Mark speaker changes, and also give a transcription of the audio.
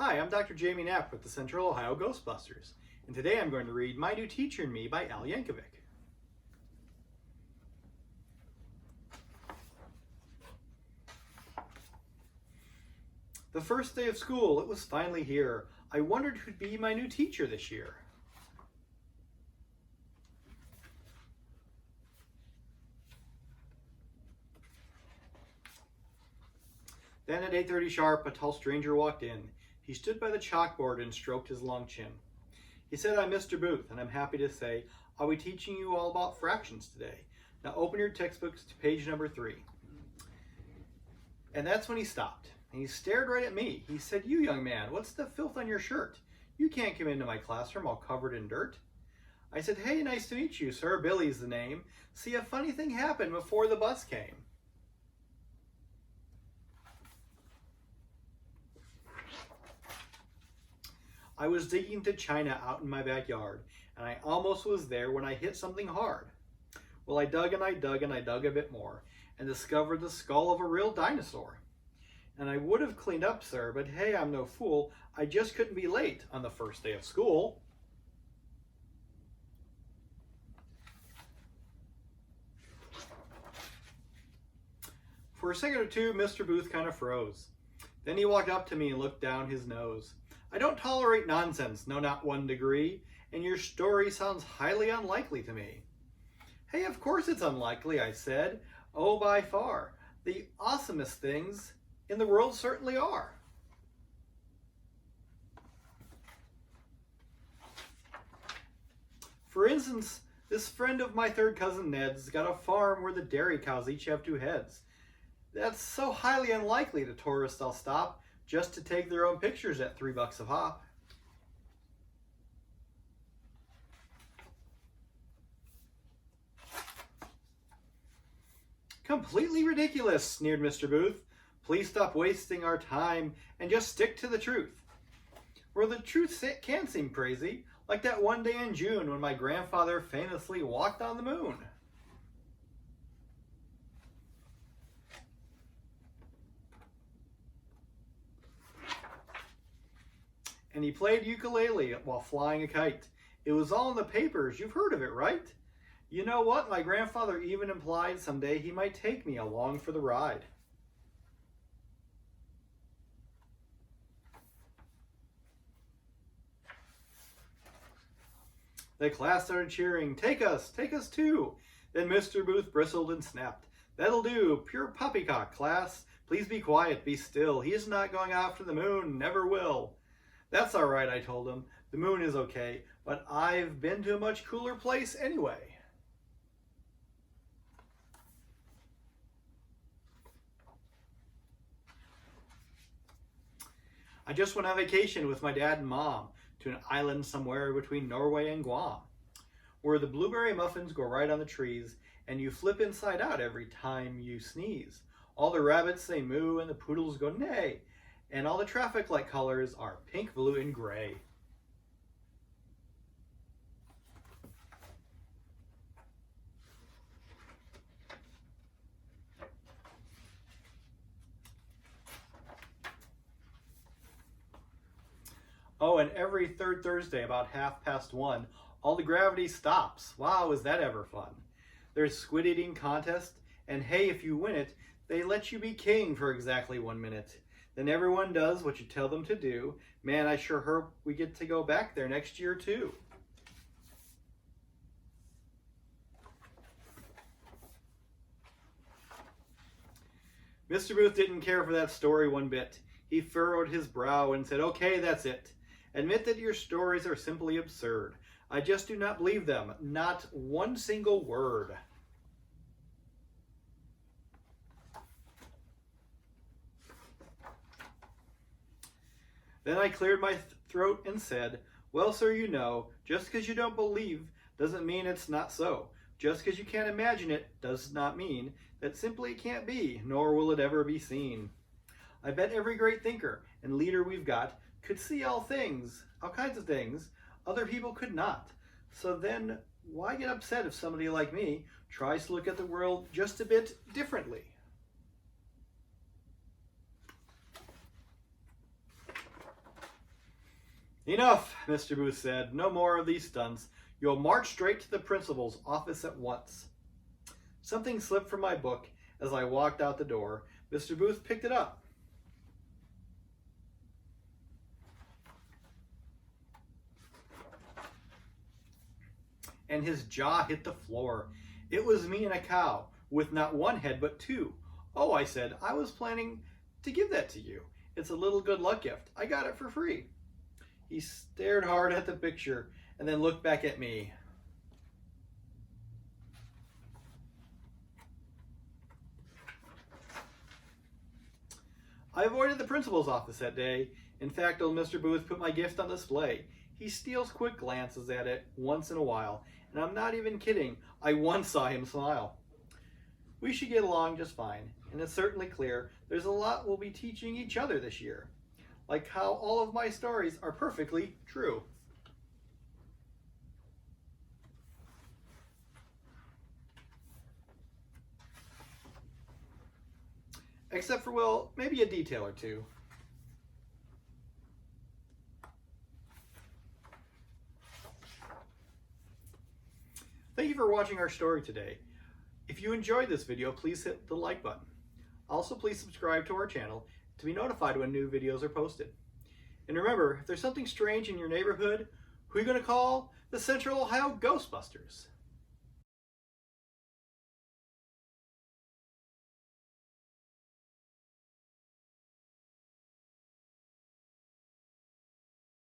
Speaker 1: Hi, I'm Dr. Jamie Knapp with the Central Ohio Ghostbusters, and today I'm going to read My New Teacher and Me by Al Yankovic. The first day of school, it was finally here. I wondered who'd be my new teacher this year. Then at 8:30 sharp, a tall stranger walked in. He stood by the chalkboard and stroked his long chin. He said, "I'm Mr. Booth, and I'm happy to say I'll be teaching you all about fractions today. Now open your textbooks to page number 3. And that's when he stopped, and he stared right at me. He said, "You young man, what's the filth on your shirt? You can't come into my classroom all covered in dirt." I said, "Hey, nice to meet you, sir. Billy's the name. See, a funny thing happened before the bus came." I was digging to china out in my backyard, and I almost was there when I hit something hard. Well, I dug and I dug and I dug a bit more, and discovered the skull of a real dinosaur. And I would have cleaned up, sir, but hey, I'm no fool. I just couldn't be late on the first day of school. For a second or two, Mr. Booth kind of froze. Then he walked up to me and looked down his nose. "I don't tolerate nonsense, no, not 1 degree, and your story sounds highly unlikely to me." "Hey, of course it's unlikely," I said. "Oh, by far. The awesomest things in the world certainly are." For instance, this friend of my third cousin Ned's got a farm where the dairy cows each have 2 heads. That's so highly unlikely to tourists I'll stop just to take their own pictures at $3 a hop. "Completely ridiculous," sneered Mr. Booth. "Please stop wasting our time and just stick to the truth." Well, the truth can seem crazy, like that one day in June when my grandfather famously walked on the moon. And he played ukulele while flying a kite. It was all in the papers. You've heard of it, right? You know what? My grandfather even implied someday he might take me along for the ride. The class started cheering, take us too." Then Mr. Booth bristled and snapped, "That'll do, pure poppycock, class. Please be quiet, be still. He is not going after the moon, never will." "That's all right," I told him. "The moon is okay, but I've been to a much cooler place anyway." I just went on vacation with my dad and mom to an island somewhere between Norway and Guam, where the blueberry muffins go right on the trees, and you flip inside out every time you sneeze. All the rabbits say moo, and the poodles go neigh, and all the traffic light colors are pink, blue, and gray. Oh, and every third Thursday about 1:30, all the gravity stops. Wow, is that ever fun? There's squid eating contest, and hey, if you win it, they let you be king for exactly 1 minute. Then everyone does what you tell them to do. Man, I sure hope we get to go back there next year too. Mr. Booth didn't care for that story one bit. He furrowed his brow and said, "Okay, that's it. Admit that your stories are simply absurd. I just do not believe them, not one single word." Then I cleared my throat and said, "Well, sir, you know, just because you don't believe doesn't mean it's not so. Just because you can't imagine it does not mean that simply it can't be, nor will it ever be seen. I bet every great thinker and leader we've got could see all things, all kinds of things, other people could not. So then, why get upset if somebody like me tries to look at the world just a bit differently?" Enough, Mr. Booth said. No more of these stunts. You'll march straight to the principal's office at once. Something slipped from my book as I walked out the door. Mr. Booth picked it up. And his jaw hit the floor. It was me and a cow, with not one head but two. Oh, I said, I was planning to give that to you. It's a little good luck gift. I got it for free. He stared hard at the picture and then looked back at me. I avoided the principal's office that day. In fact, old Mr. Booth put my gift on display. He steals quick glances at it once in a while, and I'm not even kidding. I once saw him smile. We should get along just fine, and it's certainly clear there's a lot we'll be teaching each other this year, like how all of my stories are perfectly true. Except for, well, maybe a detail or two. Thank you for watching our story today. If you enjoyed this video, please hit the like button. Also, please subscribe to our channel to be notified when new videos are posted. And remember, if there's something strange in your neighborhood, who are you going to call? The Central Ohio Ghostbusters.